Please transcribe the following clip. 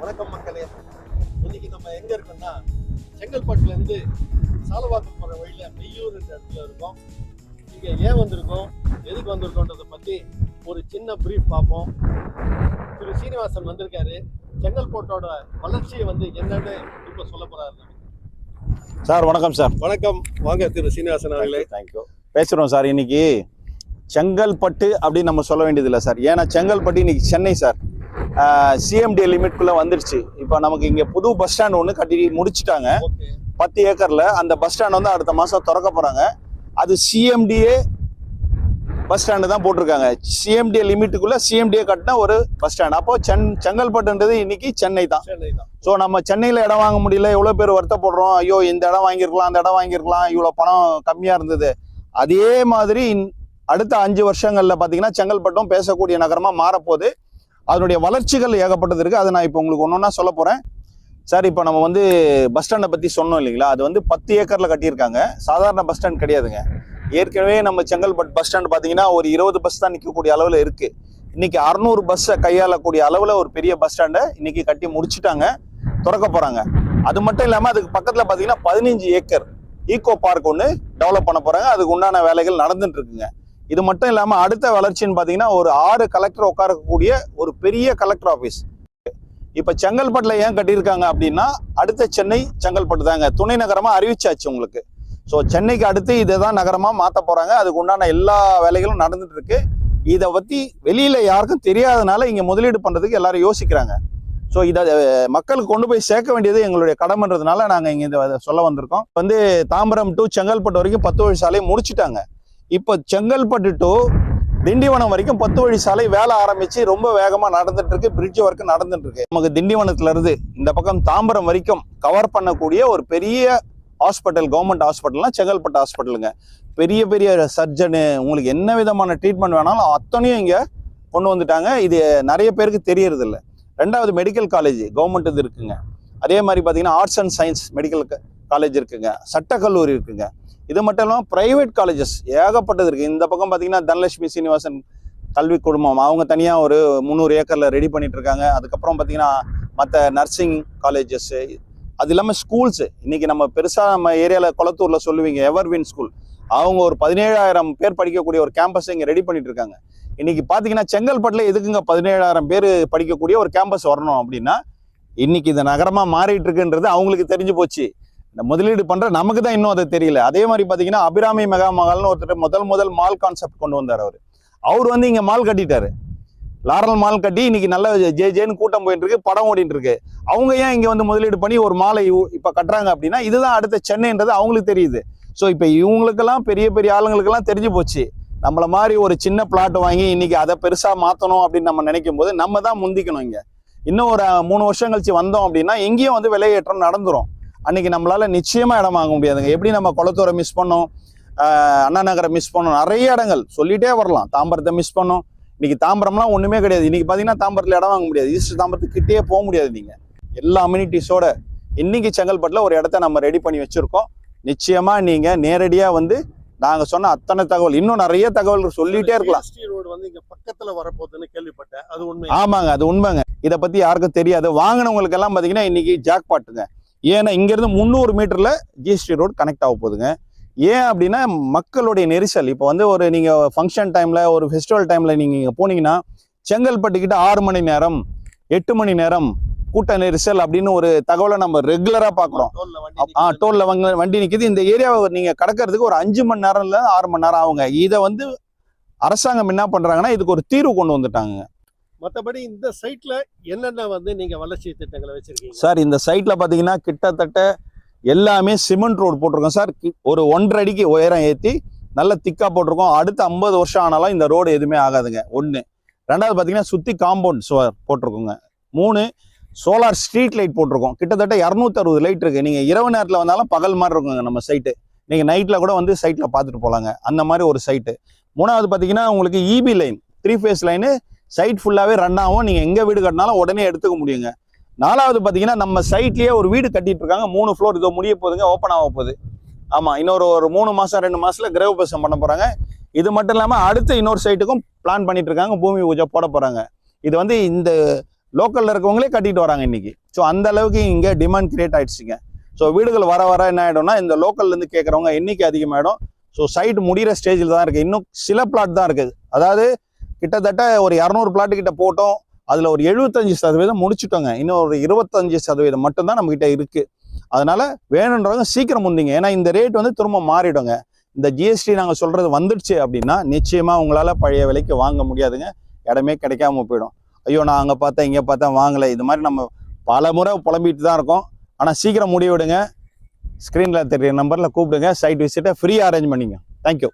வணக்கம் மக்களே. இன்னைக்கு நம்ம எங்க இருக்கோம்னா செங்கல்பட்டுல இருந்து சாலவாக்கம் போற வழியில மெய்யூர் என்ற இடத்துல இருக்கோம். இங்க ஏன் வந்திருக்கோம், எதுக்கு வந்திருக்கோன்றதை பத்தி ஒரு சின்ன பிரீஃப் பார்ப்போம். திரு சீனிவாசன் வந்திருக்காரு. செங்கல்பட்டோட வளர்ச்சியை என்னன்னு இப்ப சொல்ல போறாரு. சார் வணக்கம் சார். வணக்கம், வாங்க திரு சீனிவாசன் அவர்களே. தேங்க்யூ. பேசுகிறோம் சார். இன்னைக்கு செங்கல்பட்டு அப்படின்னு நம்ம சொல்ல வேண்டியதில்லை சார். ஏன்னா செங்கல்பட்டு இன்னைக்கு சென்னை சார். சிஎம்டி லிமிட்குள்ளே வந்துருச்சு. இப்போ நமக்கு இங்கே புது பஸ் ஸ்டாண்ட் ஒன்று கட்டி முடிச்சுட்டாங்க 10 ஏக்கரில். அந்த பஸ் ஸ்டாண்ட் அடுத்த மாதம் திறக்க போகிறாங்க. அது சிஎம்டிஏ பஸ் ஸ்டாண்டு தான் போட்டிருக்காங்க. சிஎம்டிஏ லிமிட்டுக்குள்ளே சிஎம்டிஏ கட்டின ஒரு பஸ் ஸ்டாண்ட். அப்போ செங்கல்பட்டுன்றது இன்னைக்கு சென்னை தான். ஸோ நம்ம சென்னையில் இடம் வாங்க முடியல, எவ்வளோ பேர் வருத்தப்படுறோம். ஐயோ இந்த இடம் வாங்கியிருக்கலாம், அந்த இடம் வாங்கியிருக்கலாம், இவ்வளோ பணம் கம்மியாக இருந்தது. அதே மாதிரி அடுத்த 5 வருஷங்களில் பார்த்தீங்கன்னா செங்கல்பட்டும் பேசக்கூடிய நகரமாக மாறப்போகுது. அதனுடைய வளர்ச்சிகள் ஏகப்பட்டது இருக்குது. அதை நான் இப்போ உங்களுக்கு ஒன்று ஒன்றா சொல்ல போகிறேன் சார். இப்போ நம்ம பஸ் ஸ்டாண்டை பற்றி சொன்னோம் இல்லைங்களா, அது 10 ஏக்கரில் கட்டியிருக்காங்க. சாதாரண பஸ் ஸ்டாண்ட் கிடையாதுங்க. ஏற்கனவே நம்ம செங்கல்பட்டு பஸ் ஸ்டாண்ட் பார்த்தீங்கன்னா ஒரு 20 பஸ் தான் நிற்கக்கூடிய அளவில் இருக்குது. இன்றைக்கி 600 பஸ்ஸை கையாளக்கூடிய அளவில் ஒரு பெரிய பஸ் ஸ்டாண்டை இன்றைக்கி கட்டி முடிச்சுட்டாங்க, திறக்க போகிறாங்க. அது மட்டும் இல்லாமல் அதுக்கு பக்கத்தில் பார்த்தீங்கன்னா 15 ஏக்கர் ஈகோ பார்க் ஒன்று டெவலப் பண்ண போகிறாங்க. அதுக்கு உண்டான வேலைகள் நடந்துட்டு இருக்குங்க. இது மட்டும் இல்லாமல் அடுத்த வளர்ச்சின்னு பார்த்தீங்கன்னா ஒரு 6 கலெக்டர் உட்காரக்கூடிய ஒரு பெரிய கலெக்டர் ஆஃபீஸ். இப்போ செங்கல்பட்டில் ஏன் கட்டியிருக்காங்க அப்படின்னா அடுத்த சென்னை செங்கல்பட்டு தாங்க. துணை நகரமாக அறிவிச்சாச்சு உங்களுக்கு. ஸோ சென்னைக்கு அடுத்து இதை தான் நகரமாக மாற்ற போகிறாங்க. அதுக்கு உண்டான எல்லா வேலைகளும் நடந்துட்டு இருக்கு. இதை பற்றி வெளியில் யாருக்கும் தெரியாதனால இங்கே முதலீடு பண்ணுறதுக்கு எல்லாரும் யோசிக்கிறாங்க. ஸோ இதை மக்களுக்கு கொண்டு போய் சேர்க்க வேண்டியது எங்களுடைய கடமைன்றதுனால நாங்கள் இங்கே இதை சொல்ல வந்திருக்கோம். தாம்பரம் டு செங்கல்பட்டு வரைக்கும் 10 வழி சாலையை முடிச்சுட்டாங்க. இப்போ செங்கல்பட்டு டு திண்டிவனம் வரைக்கும் 10 வழி சாலை வேலை ஆரம்பிச்சு ரொம்ப வேகமாக நடந்துட்டு இருக்கு. பிரிட்ஜ் ஒர்க் நடந்துட்டு இருக்கு. நமக்கு திண்டிவனத்துல இருந்து இந்த பக்கம் தாம்பரம் வரைக்கும் கவர் பண்ணக்கூடிய ஒரு பெரிய ஹாஸ்பிட்டல், கவர்மெண்ட் ஹாஸ்பிட்டல்னா செங்கல்பட்டு ஹாஸ்பிட்டலுங்க. பெரிய பெரிய சர்ஜனு, உங்களுக்கு என்ன விதமான ட்ரீட்மெண்ட் வேணாலும் அத்தனையும் இங்கே கொண்டு வந்துட்டாங்க. இது நிறைய பேருக்கு தெரியறது இல்லை. 2வது மெடிக்கல் காலேஜ் கவர்மெண்ட் இது இருக்குங்க. அதே மாதிரி பார்த்தீங்கன்னா arts and science medical college இருக்குங்க, சட்டக்கல்லூரி இருக்குங்க. இது மட்டும் இல்லாமல் ப்ரைவேட் காலேஜஸ் ஏகப்பட்டது இருக்குது. இந்த பக்கம் பார்த்தீங்கன்னா தனலட்சுமி சீனிவாசன் கல்வி குழுமம், அவங்க தனியாக ஒரு 300 ஏக்கரில் ரெடி பண்ணிட்டு இருக்காங்க. அதுக்கப்புறம் பார்த்தீங்கன்னா மற்ற நர்சிங் காலேஜஸ், அது இல்லாமல் ஸ்கூல்ஸு. இன்றைக்கி நம்ம பெருசாக நம்ம ஏரியாவில் குளத்தூரில் சொல்லுவீங்க எவர்வின் ஸ்கூல், அவங்க ஒரு 17,000 பேர் படிக்கக்கூடிய ஒரு கேம்பஸ் இங்கே ரெடி பண்ணிட்டு இருக்காங்க. இன்றைக்கி பார்த்தீங்கன்னா செங்கல்பட்டில் எதுக்குங்க 17,000 பேர் படிக்கக்கூடிய ஒரு கேம்பஸ் வரணும் அப்படின்னா இன்றைக்கி இந்த நகரமாக மாறிட்டு இருக்குன்றது அவங்களுக்கு தெரிஞ்சு போச்சு. இந்த முதலீடு பண்ணுற நமக்கு தான் இன்னும் அது தெரியல. அதே மாதிரி பார்த்தீங்கன்னா அபிராமி மெகா மகால்னு ஒருத்தர் முதல் மால் கான்செப்ட் கொண்டு வந்தார். அவர் இங்கே மால் கட்டிட்டாரு. லாரல் மால் கட்டி இன்னைக்கு நல்ல ஜேன்னு கூட்டம் போயிட்டு இருக்கு, படம் ஓடிட்டு இருக்கு. அவங்க ஏன் இங்கே முதலீடு பண்ணி ஒரு மாலை இப்போ கட்டுறாங்க அப்படின்னா இதுதான் அடுத்த சென்னைன்றது அவங்களுக்கு தெரியுது. ஸோ இப்போ இவங்களுக்கெல்லாம் பெரிய பெரிய ஆளுங்களுக்கெல்லாம் தெரிஞ்சு போச்சு. நம்மள மாதிரி ஒரு சின்ன பிளாட் வாங்கி இன்னைக்கு அதை பெருசாக மாற்றணும் அப்படின்னு நம்ம நினைக்கும் போது நம்ம தான் முந்திக்கணும். இங்கே இன்னும் ஒரு 3 வருஷம் கழிச்சு வந்தோம் அப்படின்னா எங்கேயும் விலையேற்றம் நடந்துரும். அன்னைக்கு நம்மளால நிச்சயமா இடம் வாங்க முடியாதுங்க. எப்படி நம்ம குளத்தூரை மிஸ் பண்ணோம், அண்ணா நகரை மிஸ் பண்ணோம், நிறைய இடங்கள் சொல்லிட்டே வரலாம். தாம்பரத்தை மிஸ் பண்ணோம். இன்னைக்கு தாம்பரம்லாம் ஒண்ணுமே கிடையாது. இன்னைக்கு பாத்தீங்கன்னா தாம்பரத்துல இடம் வாங்க முடியாது. ஈஸ்ட் தாம்பரத்துக்கு கிட்டே போக முடியாது. நீங்க எல்லா அம்யூனிட்டிஸோட இன்னைக்கு செங்கல்பட்டுல ஒரு இடத்த நம்ம ரெடி பண்ணி வச்சிருக்கோம். நிச்சயமா நீங்க நேரடியா நாங்க சொன்ன அத்தனை தகவல், இன்னும் நிறைய தகவல் சொல்லிட்டே இருக்கலாம். பக்கத்துல வரப்போகுதுன்னு கேள்விப்பட்டேன். அது உண்மை? ஆமாங்க, அது உண்மைங்க. இதை பத்தி யாருக்கும் தெரியாது. வாங்கினவங்களுக்கு எல்லாம் பாத்தீங்கன்னா இன்னைக்கு ஜாக் பாட்டுங்க. ஏன்னா இங்கேருந்து 300 மீட்டரில் ஜிஎஸ்டி ரோடு கனெக்ட் ஆக போகுதுங்க. ஏன் அப்படின்னா மக்களுடைய நெரிசல். இப்போ ஒரு நீங்கள் ஃபங்க்ஷன் டைமில், ஒரு ஃபெஸ்டிவல் டைமில் நீங்கள் இங்கே போனீங்கன்னா செங்கல்பட்டுக்கிட்ட 6 மணி நேரம் 8 மணி நேரம் கூட்ட நெரிசல் அப்படின்னு ஒரு தகவலை நம்ம ரெகுலராக பார்க்குறோம். டோலில் வண்டி நிற்கிது. இந்த ஏரியாவை நீங்கள் கடக்கிறதுக்கு ஒரு 5 மணி நேரம் இல்லை 6 மணி நேரம் ஆகுங்க. இதை அரசாங்கம் என்ன பண்ணுறாங்கன்னா இதுக்கு ஒரு தீர்வு கொண்டு வந்துட்டாங்க. மற்றபடி இந்த சைட்ல என்னென்ன நீங்க வளர்ச்சி திட்டங்களை வச்சிருக்கீங்க சார்? இந்த சைட்ல பாத்தீங்கன்னா கிட்டத்தட்ட எல்லாமே சிமெண்ட் ரோடு போட்டிருக்கோம் சார். ஒரு 1.5 அடிக்கு உயரம் ஏற்றி நல்ல திக்கா போட்டிருக்கோம். அடுத்த 50 வருஷம் ஆனாலும் இந்த ரோடு எதுவுமே ஆகாதுங்க. 1. 2வது பாத்தீங்கன்னா சுத்தி காம்பவுண்ட் சுவர் போட்டிருக்கோங்க. 3 சோலார் ஸ்ட்ரீட் லைட் போட்டிருக்கோம். கிட்டத்தட்ட 260 லைட் இருக்கு. நீங்க இரவு நேரத்தில் வந்தாலும் பகல் மாதிரி இருக்குங்க நம்ம சைட்டு. நீங்க நைட்ல கூட சைட்ல பார்த்துட்டு போலாங்க. அந்த மாதிரி ஒரு சைட்டு. 3வது பாத்தீங்கன்னா உங்களுக்கு EB line 3 phase line side ஃபுல்லாகவே ரன் ஆகும். நீங்கள் எங்கே வீடு கட்டினாலும் உடனே எடுத்துக்க முடியுங்க. 4வது பார்த்தீங்கன்னா நம்ம சைட்லேயே ஒரு வீடு கட்டிட்டு இருக்காங்க. 3 ஃப்ளோர் இதோ முடிய போகுதுங்க, ஓப்பன் ஆக போகுது. ஆமாம், இன்னொரு 3 மாதம் 2 மாதத்தில் கிரகபிரவேசம் பண்ண போகிறாங்க. இது மட்டும் இல்லாமல் அடுத்த இன்னொரு சைட்டுக்கும் பிளான் பண்ணிட்டு இருக்காங்க. பூமி பூஜை போட போகிறாங்க. இது இந்த லோக்கலில் இருக்கவங்களே கட்டிட்டு வராங்க இன்னைக்கு. ஸோ அந்த அளவுக்கு இங்கே டிமாண்ட் கிரியேட் ஆயிடுச்சுங்க. ஸோ வீடுகள் வர வர என்ன ஆகிடும்னா இந்த லோக்கல்லேருந்து கேட்குறவங்க எண்ணிக்கை அதிகமாகிடும். ஸோ சைட் முடிகிற ஸ்டேஜில் தான் இருக்குது. இன்னும் சில பிளாட் தான் இருக்குது. அதாவது கிட்டத்தட்ட ஒரு 200 பிளாட்டு கிட்ட போட்டோம். அதில் ஒரு 75% முடிச்சுட்டோங்க. இன்னும் ஒரு 25% மட்டும்தான் நம்மகிட்ட இருக்குது. அதனால வேணுன்றவங்க சீக்கிரம் முந்திங்க. ஏன்னா இந்த ரேட் வந்து திரும்ப மாறிடுங்க. இந்த ஜிஎஸ்டி நாங்கள் சொல்கிறது வந்துடுச்சு அப்படின்னா நிச்சயமாக உங்களால் பழைய விலைக்கு வாங்க முடியாதுங்க. இடமே கிடைக்காம போயிடும். ஐயோ நான் அங்கே பார்த்தேன் இங்கே பார்த்தேன் வாங்கலை, இது மாதிரி நம்ம பல முறை புலம்பிட்டு தான் இருக்கோம். ஆனால் சீக்கிரம் முடிவு விடுங்க. ஸ்க்ரீனில் தெரிய நம்பரில் கூப்பிடுங்க. சைட் விசிட்டை ஃப்ரீயாக அரேஞ்ச் பண்ணிங்க. தேங்க்யூ.